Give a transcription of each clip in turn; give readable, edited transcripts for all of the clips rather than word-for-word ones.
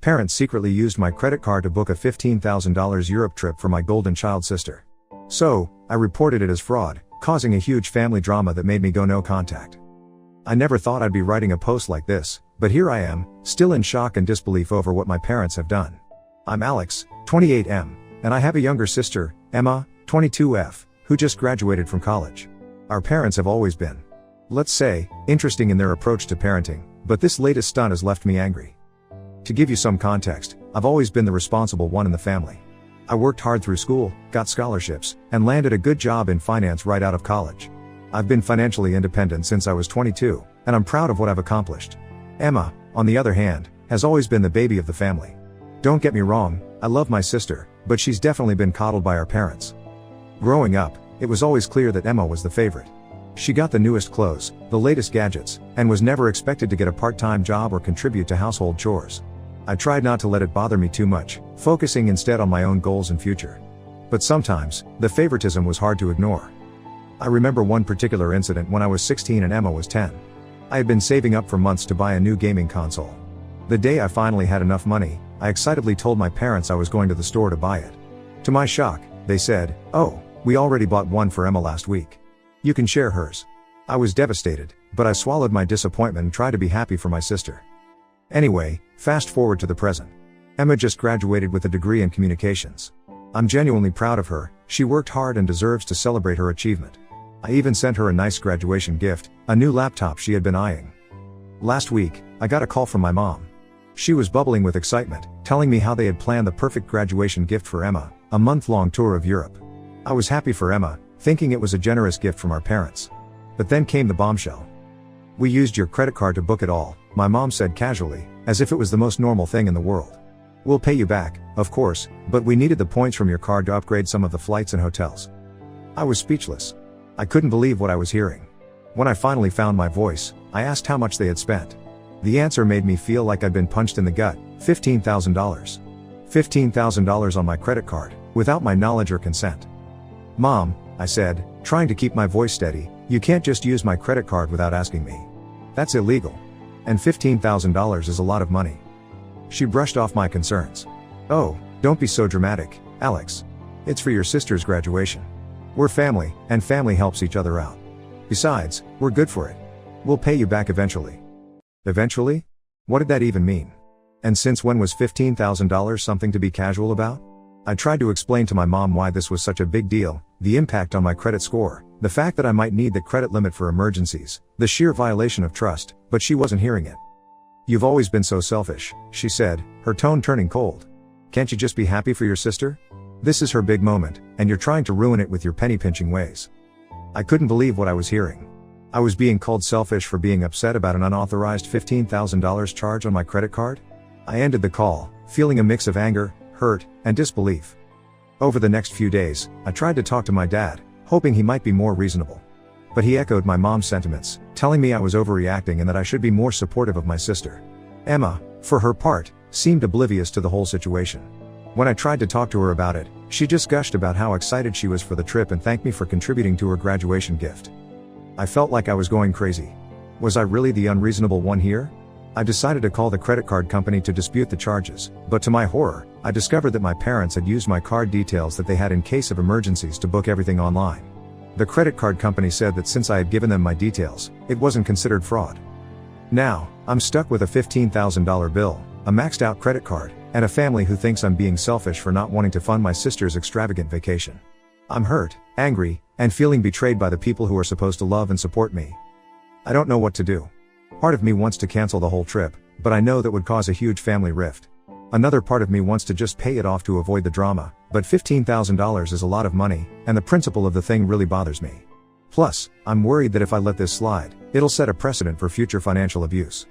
Parents secretly used my credit card to book a $15,000 Europe trip for my golden child sister. So, I reported it as fraud, causing a huge family drama that made me go no contact. I never thought I'd be writing a post like this, but here I am, still in shock and disbelief over what my parents have done. I'm Alex, 28M, and I have a younger sister, Emma, 22F, who just graduated from college. Our parents have always been, let's say, interesting in their approach to parenting, but this latest stunt has left me angry. To give you some context, I've always been the responsible one in the family. I worked hard through school, got scholarships, and landed a good job in finance right out of college. I've been financially independent since I was 22, and I'm proud of what I've accomplished. Emma, on the other hand, has always been the baby of the family. Don't get me wrong, I love my sister, but she's definitely been coddled by our parents. Growing up, it was always clear that Emma was the favorite. She got the newest clothes, the latest gadgets, and was never expected to get a part-time job or contribute to household chores. I tried not to let it bother me too much, focusing instead on my own goals and future. But sometimes, the favoritism was hard to ignore. I remember one particular incident when I was 16 and Emma was 10. I had been saving up for months to buy a new gaming console. The day I finally had enough money, I excitedly told my parents I was going to the store to buy it. To my shock, they said, "Oh, we already bought one for Emma last week. You can share hers." I was devastated, but I swallowed my disappointment and tried to be happy for my sister. Anyway, fast forward to the present. Emma just graduated with a degree in communications. I'm genuinely proud of her, she worked hard and deserves to celebrate her achievement. I even sent her a nice graduation gift, a new laptop she had been eyeing. Last week, I got a call from my mom. She was bubbling with excitement, telling me how they had planned the perfect graduation gift for Emma, a month-long tour of Europe. I was happy for Emma, thinking it was a generous gift from our parents. But then came the bombshell. "We used your credit card to book it all," my mom said casually, as if it was the most normal thing in the world. "We'll pay you back, of course, but we needed the points from your card to upgrade some of the flights and hotels." I was speechless. I couldn't believe what I was hearing. When I finally found my voice, I asked how much they had spent. The answer made me feel like I'd been punched in the gut. $15,000. $15,000 on my credit card, without my knowledge or consent. "Mom," I said, trying to keep my voice steady, "you can't just use my credit card without asking me. That's illegal. And $15,000 is a lot of money." She brushed off my concerns. "Oh, don't be so dramatic, Alex. It's for your sister's graduation. We're family, and family helps each other out. Besides, we're good for it. We'll pay you back eventually." Eventually? What did that even mean? And since when was $15,000 something to be casual about? I tried to explain to my mom why this was such a big deal, the impact on my credit score, the fact that I might need the credit limit for emergencies, the sheer violation of trust, but she wasn't hearing it. "You've always been so selfish," she said, her tone turning cold. "Can't you just be happy for your sister? This is her big moment, and you're trying to ruin it with your penny-pinching ways." I couldn't believe what I was hearing. I was being called selfish for being upset about an unauthorized $15,000 charge on my credit card? I ended the call, feeling a mix of anger, hurt, and disbelief. Over the next few days, I tried to talk to my dad, hoping he might be more reasonable. But he echoed my mom's sentiments, telling me I was overreacting and that I should be more supportive of my sister. Emma, for her part, seemed oblivious to the whole situation. When I tried to talk to her about it, she just gushed about how excited she was for the trip and thanked me for contributing to her graduation gift. I felt like I was going crazy. Was I really the unreasonable one here? I decided to call the credit card company to dispute the charges, but to my horror, I discovered that my parents had used my card details that they had in case of emergencies to book everything online. The credit card company said that since I had given them my details, it wasn't considered fraud. Now, I'm stuck with a $15,000 bill, a maxed out credit card, and a family who thinks I'm being selfish for not wanting to fund my sister's extravagant vacation. I'm hurt, angry, and feeling betrayed by the people who are supposed to love and support me. I don't know what to do. Part of me wants to cancel the whole trip, but I know that would cause a huge family rift. Another part of me wants to just pay it off to avoid the drama, but $15,000 is a lot of money, and the principle of the thing really bothers me. Plus, I'm worried that if I let this slide, it'll set a precedent for future financial abuse.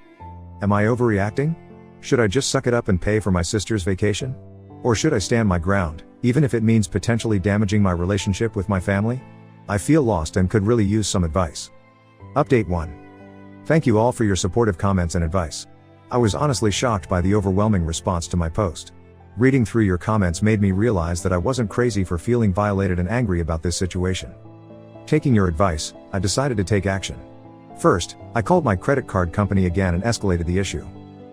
Am I overreacting? Should I just suck it up and pay for my sister's vacation? Or should I stand my ground, even if it means potentially damaging my relationship with my family? I feel lost and could really use some advice. Update 1. Thank you all for your supportive comments and advice. I was honestly shocked by the overwhelming response to my post. Reading through your comments made me realize that I wasn't crazy for feeling violated and angry about this situation. Taking your advice, I decided to take action. First, I called my credit card company again and escalated the issue.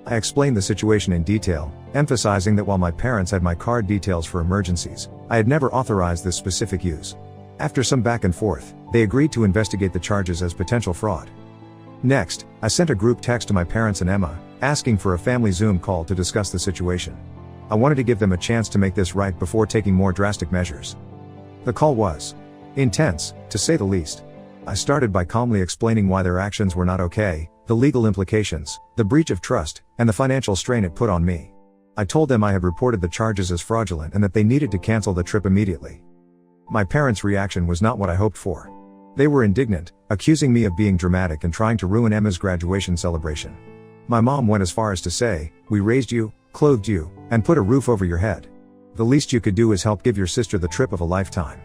I explained the situation in detail, emphasizing that while my parents had my card details for emergencies, I had never authorized this specific use. After some back and forth, they agreed to investigate the charges as potential fraud. Next, I sent a group text to my parents and Emma, asking for a family Zoom call to discuss the situation. I wanted to give them a chance to make this right before taking more drastic measures. The call was intense, to say the least. I started by calmly explaining why their actions were not okay, the legal implications, the breach of trust, and the financial strain it put on me. I told them I had reported the charges as fraudulent and that they needed to cancel the trip immediately. My parents' reaction was not what I hoped for. They were indignant, accusing me of being dramatic and trying to ruin Emma's graduation celebration. My mom went as far as to say, "We raised you, clothed you, and put a roof over your head. The least you could do is help give your sister the trip of a lifetime."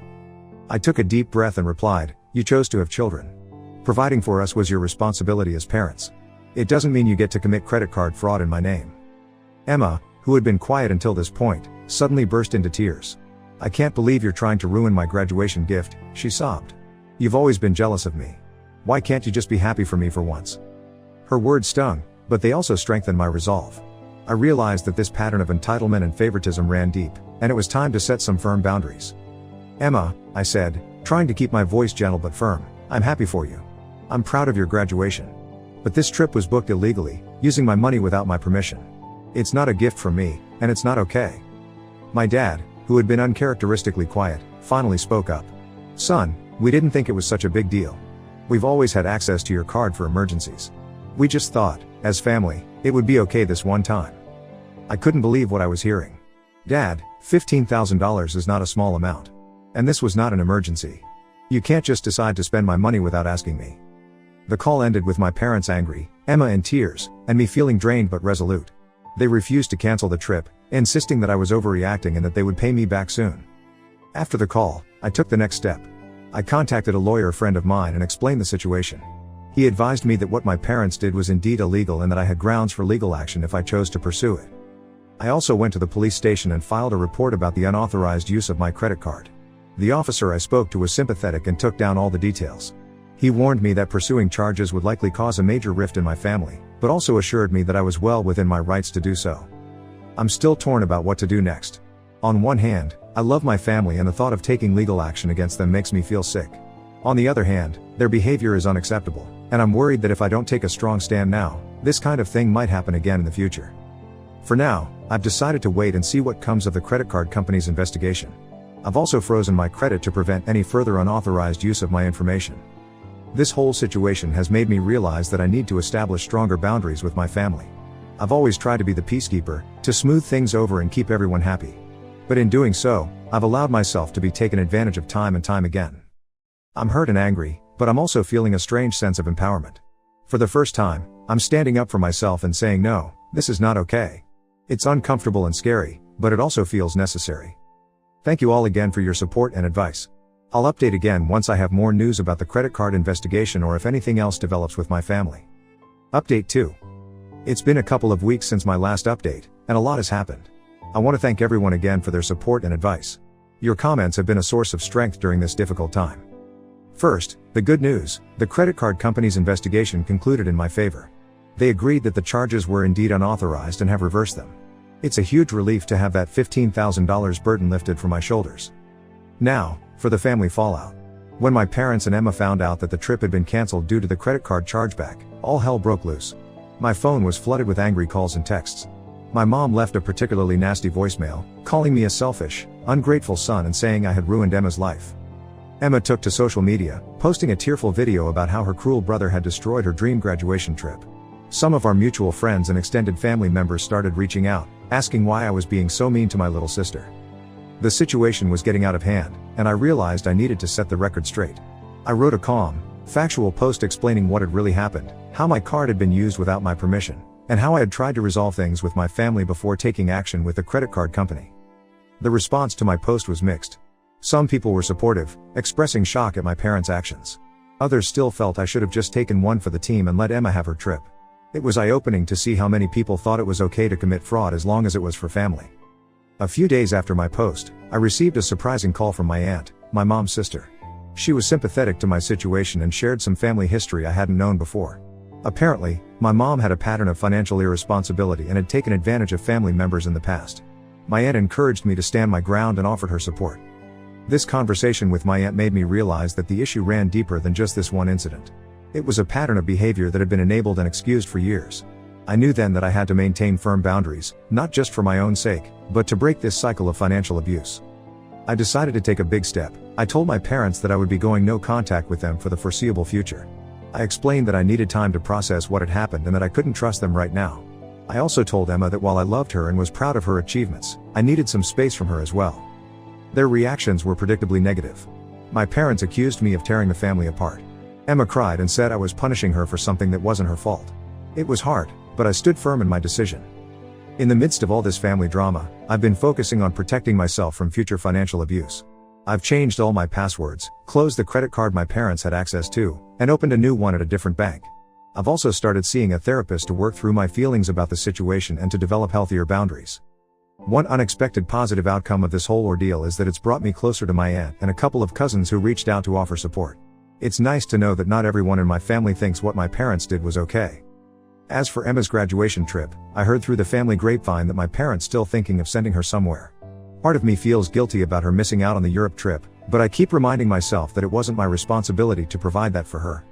I took a deep breath and replied, "You chose to have children. Providing for us was your responsibility as parents. It doesn't mean you get to commit credit card fraud in my name." Emma, who had been quiet until this point, suddenly burst into tears. "I can't believe you're trying to ruin my graduation gift," she sobbed. "You've always been jealous of me. Why can't you just be happy for me for once?" Her words stung, but they also strengthened my resolve. I realized that this pattern of entitlement and favoritism ran deep, and it was time to set some firm boundaries. "Emma," I said, trying to keep my voice gentle but firm, "I'm happy for you. I'm proud of your graduation. But this trip was booked illegally, using my money without my permission. It's not a gift from me, and it's not okay." My dad, who had been uncharacteristically quiet, finally spoke up. "Son, we didn't think it was such a big deal. We've always had access to your card for emergencies. We just thought, as family, it would be okay this one time." I couldn't believe what I was hearing. "Dad, $15,000 is not a small amount. And this was not an emergency. You can't just decide to spend my money without asking me." The call ended with my parents angry, Emma in tears, and me feeling drained but resolute. They refused to cancel the trip, insisting that I was overreacting and that they would pay me back soon. After the call, I took the next step. I contacted a lawyer friend of mine and explained the situation. He advised me that what my parents did was indeed illegal and that I had grounds for legal action if I chose to pursue it. I also went to the police station and filed a report about the unauthorized use of my credit card. The officer I spoke to was sympathetic and took down all the details. He warned me that pursuing charges would likely cause a major rift in my family, but also assured me that I was well within my rights to do so. I'm still torn about what to do next. On one hand, I love my family and the thought of taking legal action against them makes me feel sick. On the other hand, their behavior is unacceptable, and I'm worried that if I don't take a strong stand now, this kind of thing might happen again in the future. For now, I've decided to wait and see what comes of the credit card company's investigation. I've also frozen my credit to prevent any further unauthorized use of my information. This whole situation has made me realize that I need to establish stronger boundaries with my family. I've always tried to be the peacekeeper, to smooth things over and keep everyone happy. But in doing so, I've allowed myself to be taken advantage of time and time again. I'm hurt and angry, but I'm also feeling a strange sense of empowerment. For the first time, I'm standing up for myself and saying no, this is not okay. It's uncomfortable and scary, but it also feels necessary. Thank you all again for your support and advice. I'll update again once I have more news about the credit card investigation or if anything else develops with my family. Update 2. It's been a couple of weeks since my last update, and a lot has happened. I want to thank everyone again for their support and advice. Your comments have been a source of strength during this difficult time. First, the good news: the credit card company's investigation concluded in my favor. They agreed that the charges were indeed unauthorized and have reversed them. It's a huge relief to have that $15,000 burden lifted from my shoulders. Now, for the family fallout. When my parents and Emma found out that the trip had been canceled due to the credit card chargeback, all hell broke loose. My phone was flooded with angry calls and texts. My mom left a particularly nasty voicemail, calling me a selfish, ungrateful son and saying I had ruined Emma's life. Emma took to social media, posting a tearful video about how her cruel brother had destroyed her dream graduation trip. Some of our mutual friends and extended family members started reaching out, asking why I was being so mean to my little sister. The situation was getting out of hand, and I realized I needed to set the record straight. I wrote a calm, factual post explaining what had really happened, how my card had been used without my permission, and how I had tried to resolve things with my family before taking action with the credit card company. The response to my post was mixed. Some people were supportive, expressing shock at my parents' actions. Others still felt I should have just taken one for the team and let Emma have her trip. It was eye-opening to see how many people thought it was okay to commit fraud as long as it was for family. A few days after my post, I received a surprising call from my aunt, my mom's sister. She was sympathetic to my situation and shared some family history I hadn't known before. Apparently, my mom had a pattern of financial irresponsibility and had taken advantage of family members in the past. My aunt encouraged me to stand my ground and offered her support. This conversation with my aunt made me realize that the issue ran deeper than just this one incident. It was a pattern of behavior that had been enabled and excused for years. I knew then that I had to maintain firm boundaries, not just for my own sake, but to break this cycle of financial abuse. I decided to take a big step. I told my parents that I would be going no contact with them for the foreseeable future. I explained that I needed time to process what had happened and that I couldn't trust them right now. I also told Emma that while I loved her and was proud of her achievements, I needed some space from her as well. Their reactions were predictably negative. My parents accused me of tearing the family apart. Emma cried and said I was punishing her for something that wasn't her fault. It was hard, but I stood firm in my decision. In the midst of all this family drama, I've been focusing on protecting myself from future financial abuse. I've changed all my passwords, closed the credit card my parents had access to, and opened a new one at a different bank. I've also started seeing a therapist to work through my feelings about the situation and to develop healthier boundaries. One unexpected positive outcome of this whole ordeal is that it's brought me closer to my aunt and a couple of cousins who reached out to offer support. It's nice to know that not everyone in my family thinks what my parents did was okay. As for Emma's graduation trip, I heard through the family grapevine that my parents still thinking of sending her somewhere. Part of me feels guilty about her missing out on the Europe trip, but I keep reminding myself that it wasn't my responsibility to provide that for her.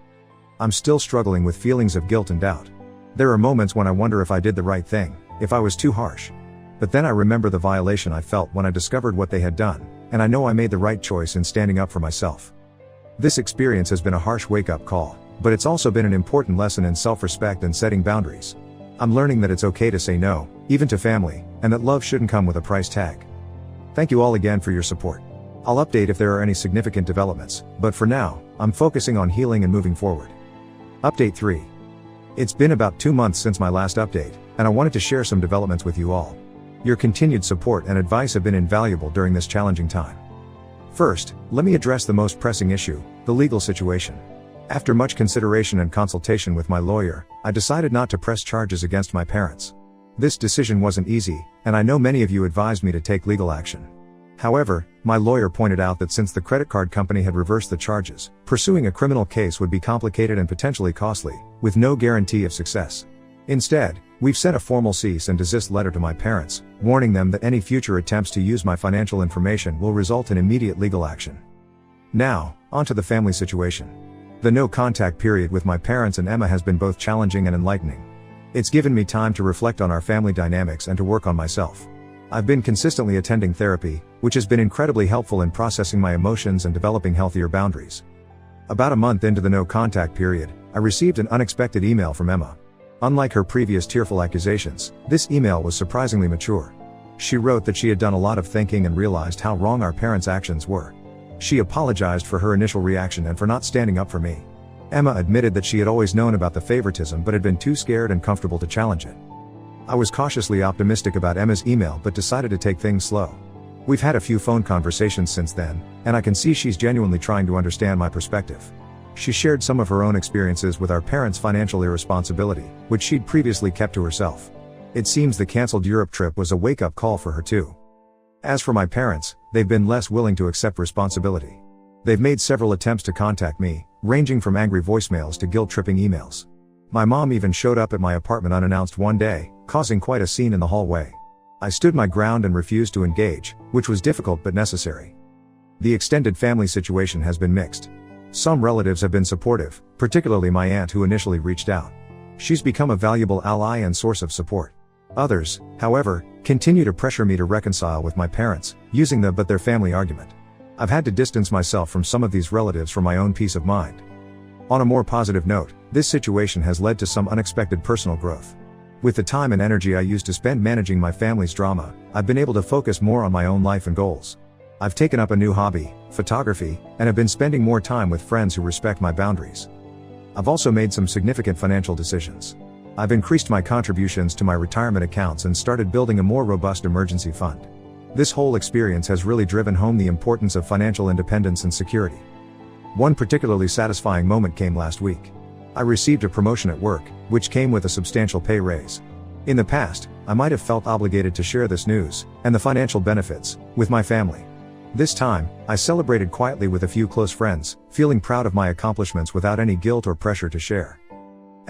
I'm still struggling with feelings of guilt and doubt. There are moments when I wonder if I did the right thing, if I was too harsh. But then I remember the violation I felt when I discovered what they had done, and I know I made the right choice in standing up for myself. This experience has been a harsh wake-up call, but it's also been an important lesson in self-respect and setting boundaries. I'm learning that it's okay to say no, even to family, and that love shouldn't come with a price tag. Thank you all again for your support. I'll update if there are any significant developments, but for now, I'm focusing on healing and moving forward. Update 3. It's been about 2 months since my last update, and I wanted to share some developments with you all. Your continued support and advice have been invaluable during this challenging time. First, let me address the most pressing issue, the legal situation. After much consideration and consultation with my lawyer, I decided not to press charges against my parents. This decision wasn't easy, and I know many of you advised me to take legal action. However, my lawyer pointed out that since the credit card company had reversed the charges, pursuing a criminal case would be complicated and potentially costly, with no guarantee of success. Instead, we've sent a formal cease and desist letter to my parents, warning them that any future attempts to use my financial information will result in immediate legal action. Now, onto the family situation. The no-contact period with my parents and Emma has been both challenging and enlightening. It's given me time to reflect on our family dynamics and to work on myself. I've been consistently attending therapy, which has been incredibly helpful in processing my emotions and developing healthier boundaries. About a month into the no-contact period, I received an unexpected email from Emma. Unlike her previous tearful accusations, this email was surprisingly mature. She wrote that she had done a lot of thinking and realized how wrong our parents' actions were. She apologized for her initial reaction and for not standing up for me. Emma admitted that she had always known about the favoritism but had been too scared and comfortable to challenge it. I was cautiously optimistic about Emma's email but decided to take things slow. We've had a few phone conversations since then, and I can see she's genuinely trying to understand my perspective. She shared some of her own experiences with our parents' financial irresponsibility, which she'd previously kept to herself. It seems the cancelled Europe trip was a wake-up call for her too. As for my parents, they've been less willing to accept responsibility. They've made several attempts to contact me, ranging from angry voicemails to guilt-tripping emails. My mom even showed up at my apartment unannounced one day, causing quite a scene in the hallway. I stood my ground and refused to engage, which was difficult but necessary. The extended family situation has been mixed. Some relatives have been supportive, particularly my aunt who initially reached out. She's become a valuable ally and source of support. Others, however, continue to pressure me to reconcile with my parents, using the "but their family" argument. I've had to distance myself from some of these relatives for my own peace of mind. On a more positive note, this situation has led to some unexpected personal growth. With the time and energy I used to spend managing my family's drama, I've been able to focus more on my own life and goals. I've taken up a new hobby, photography, and have been spending more time with friends who respect my boundaries. I've also made some significant financial decisions. I've increased my contributions to my retirement accounts and started building a more robust emergency fund. This whole experience has really driven home the importance of financial independence and security. One particularly satisfying moment came last week. I received a promotion at work, which came with a substantial pay raise. In the past, I might have felt obligated to share this news, and the financial benefits, with my family. This time, I celebrated quietly with a few close friends, feeling proud of my accomplishments without any guilt or pressure to share.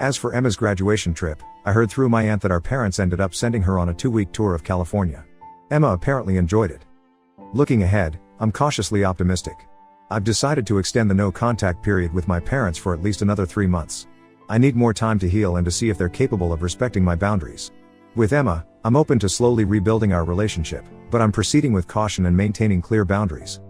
As for Emma's graduation trip, I heard through my aunt that our parents ended up sending her on a 2-week tour of California. Emma apparently enjoyed it. Looking ahead, I'm cautiously optimistic. I've decided to extend the no-contact period with my parents for at least another 3 months. I need more time to heal and to see if they're capable of respecting my boundaries. With Emma, I'm open to slowly rebuilding our relationship, but I'm proceeding with caution and maintaining clear boundaries.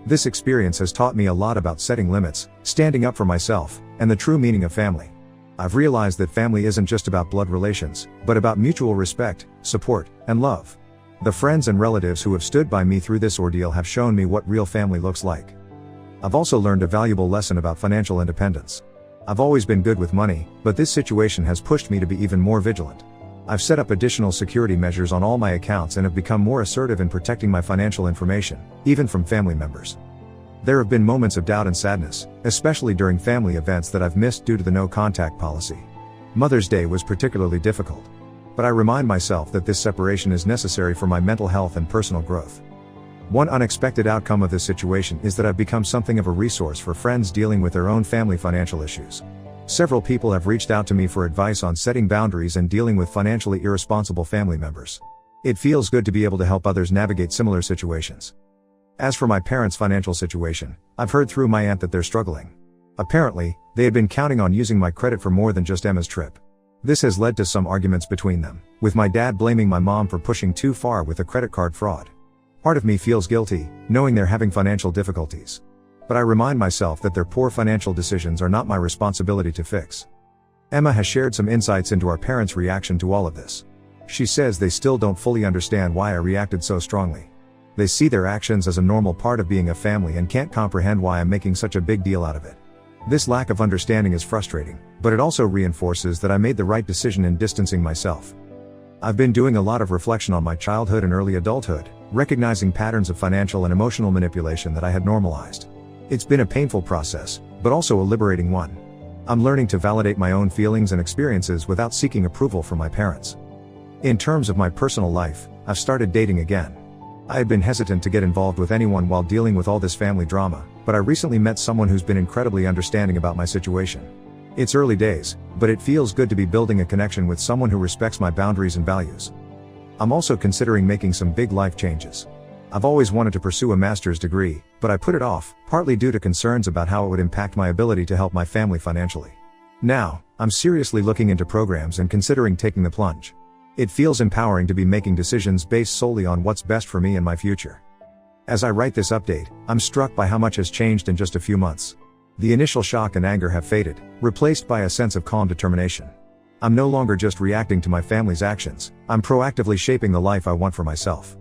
This experience has taught me a lot about setting limits, standing up for myself, and the true meaning of family. I've realized that family isn't just about blood relations, but about mutual respect, support, and love. The friends and relatives who have stood by me through this ordeal have shown me what real family looks like. I've also learned a valuable lesson about financial independence. I've always been good with money, but this situation has pushed me to be even more vigilant. I've set up additional security measures on all my accounts and have become more assertive in protecting my financial information, even from family members. There have been moments of doubt and sadness, especially during family events that I've missed due to the no-contact policy. Mother's Day was particularly difficult. But I remind myself that this separation is necessary for my mental health and personal growth. One unexpected outcome of this situation is that I've become something of a resource for friends dealing with their own family financial issues. Several people have reached out to me for advice on setting boundaries and dealing with financially irresponsible family members. It feels good to be able to help others navigate similar situations. As for my parents' financial situation, I've heard through my aunt that they're struggling. Apparently, they had been counting on using my credit for more than just Emma's trip. This has led to some arguments between them, with my dad blaming my mom for pushing too far with the credit card fraud. Part of me feels guilty, knowing they're having financial difficulties. But I remind myself that their poor financial decisions are not my responsibility to fix. Emma has shared some insights into our parents' reaction to all of this. She says they still don't fully understand why I reacted so strongly. They see their actions as a normal part of being a family and can't comprehend why I'm making such a big deal out of it. This lack of understanding is frustrating, but it also reinforces that I made the right decision in distancing myself. I've been doing a lot of reflection on my childhood and early adulthood, recognizing patterns of financial and emotional manipulation that I had normalized. It's been a painful process, but also a liberating one. I'm learning to validate my own feelings and experiences without seeking approval from my parents. In terms of my personal life, I've started dating again. I had been hesitant to get involved with anyone while dealing with all this family drama, but I recently met someone who's been incredibly understanding about my situation. It's early days, but it feels good to be building a connection with someone who respects my boundaries and values. I'm also considering making some big life changes. I've always wanted to pursue a master's degree, but I put it off, partly due to concerns about how it would impact my ability to help my family financially. Now, I'm seriously looking into programs and considering taking the plunge. It feels empowering to be making decisions based solely on what's best for me and my future. As I write this update, I'm struck by how much has changed in just a few months. The initial shock and anger have faded, replaced by a sense of calm determination. I'm no longer just reacting to my family's actions, I'm proactively shaping the life I want for myself.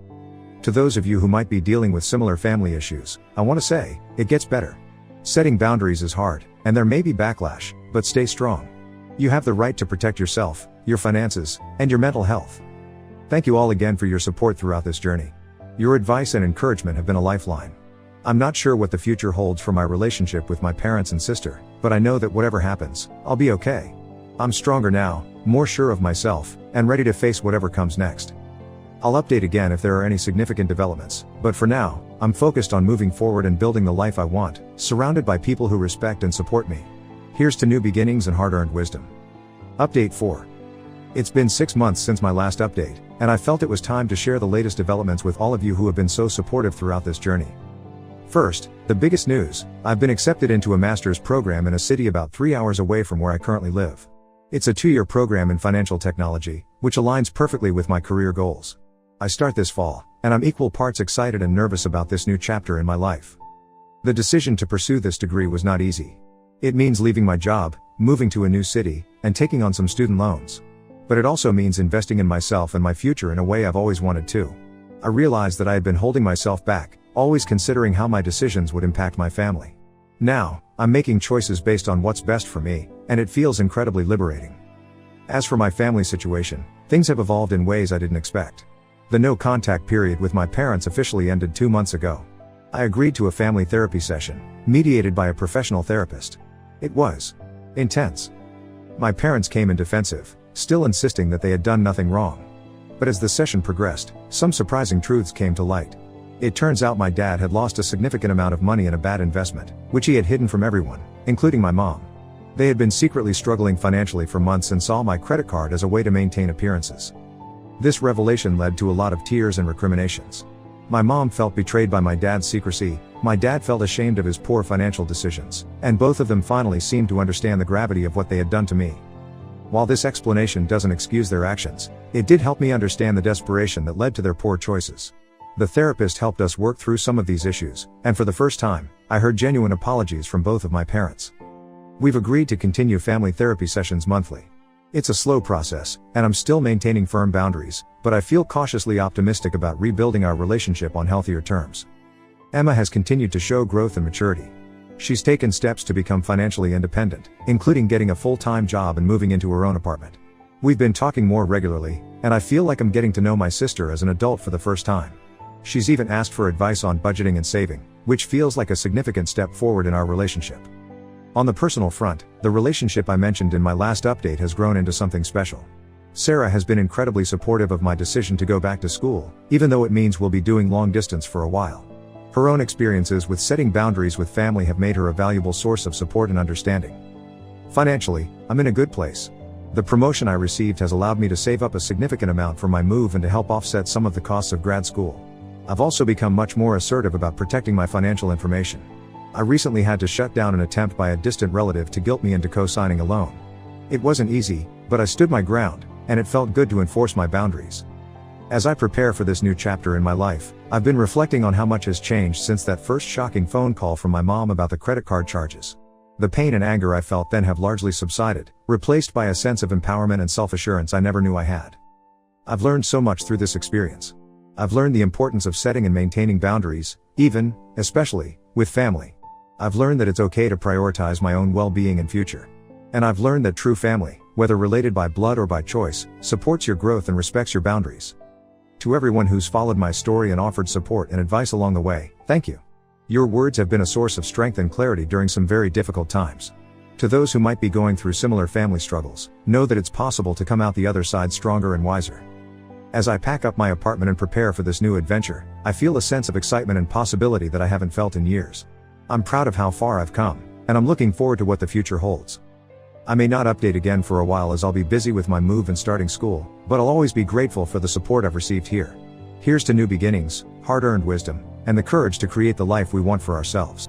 To those of you who might be dealing with similar family issues, I want to say, it gets better. Setting boundaries is hard, and there may be backlash, but stay strong. You have the right to protect yourself, your finances, and your mental health. Thank you all again for your support throughout this journey. Your advice and encouragement have been a lifeline. I'm not sure what the future holds for my relationship with my parents and sister, but I know that whatever happens, I'll be okay. I'm stronger now, more sure of myself, and ready to face whatever comes next. I'll update again if there are any significant developments, but for now, I'm focused on moving forward and building the life I want, surrounded by people who respect and support me. Here's to new beginnings and hard-earned wisdom. Update 4. It's been 6 months since my last update, and I felt it was time to share the latest developments with all of you who have been so supportive throughout this journey. First, the biggest news: I've been accepted into a master's program in a city about 3 hours away from where I currently live. It's a 2-year program in financial technology, which aligns perfectly with my career goals. I start this fall, and I'm equal parts excited and nervous about this new chapter in my life. The decision to pursue this degree was not easy. It means leaving my job, moving to a new city, and taking on some student loans. But it also means investing in myself and my future in a way I've always wanted to. I realized that I had been holding myself back, always considering how my decisions would impact my family. Now, I'm making choices based on what's best for me, and it feels incredibly liberating. As for my family situation, things have evolved in ways I didn't expect. The no-contact period with my parents officially ended 2 months ago. I agreed to a family therapy session, mediated by a professional therapist. It was intense. My parents came in defensive, still insisting that they had done nothing wrong. But as the session progressed, some surprising truths came to light. It turns out my dad had lost a significant amount of money in a bad investment, which he had hidden from everyone, including my mom. They had been secretly struggling financially for months and saw my credit card as a way to maintain appearances. This revelation led to a lot of tears and recriminations. My mom felt betrayed by my dad's secrecy, my dad felt ashamed of his poor financial decisions, and both of them finally seemed to understand the gravity of what they had done to me. While this explanation doesn't excuse their actions, it did help me understand the desperation that led to their poor choices. The therapist helped us work through some of these issues, and for the first time, I heard genuine apologies from both of my parents. We've agreed to continue family therapy sessions monthly. It's a slow process, and I'm still maintaining firm boundaries, but I feel cautiously optimistic about rebuilding our relationship on healthier terms. Emma has continued to show growth and maturity. She's taken steps to become financially independent, including getting a full-time job and moving into her own apartment. We've been talking more regularly, and I feel like I'm getting to know my sister as an adult for the first time. She's even asked for advice on budgeting and saving, which feels like a significant step forward in our relationship. On the personal front, the relationship I mentioned in my last update has grown into something special. Sarah has been incredibly supportive of my decision to go back to school, even though it means we'll be doing long distance for a while. Her own experiences with setting boundaries with family have made her a valuable source of support and understanding. Financially, I'm in a good place. The promotion I received has allowed me to save up a significant amount for my move and to help offset some of the costs of grad school. I've also become much more assertive about protecting my financial information. I recently had to shut down an attempt by a distant relative to guilt me into co-signing a loan. It wasn't easy, but I stood my ground, and it felt good to enforce my boundaries. As I prepare for this new chapter in my life, I've been reflecting on how much has changed since that first shocking phone call from my mom about the credit card charges. The pain and anger I felt then have largely subsided, replaced by a sense of empowerment and self-assurance I never knew I had. I've learned so much through this experience. I've learned the importance of setting and maintaining boundaries, especially, with family. I've learned that it's okay to prioritize my own well-being and future. And I've learned that true family, whether related by blood or by choice, supports your growth and respects your boundaries. To everyone who's followed my story and offered support and advice along the way, thank you. Your words have been a source of strength and clarity during some very difficult times. To those who might be going through similar family struggles, know that it's possible to come out the other side stronger and wiser. As I pack up my apartment and prepare for this new adventure, I feel a sense of excitement and possibility that I haven't felt in years. I'm proud of how far I've come, and I'm looking forward to what the future holds. I may not update again for a while as I'll be busy with my move and starting school, but I'll always be grateful for the support I've received here. Here's to new beginnings, hard-earned wisdom, and the courage to create the life we want for ourselves.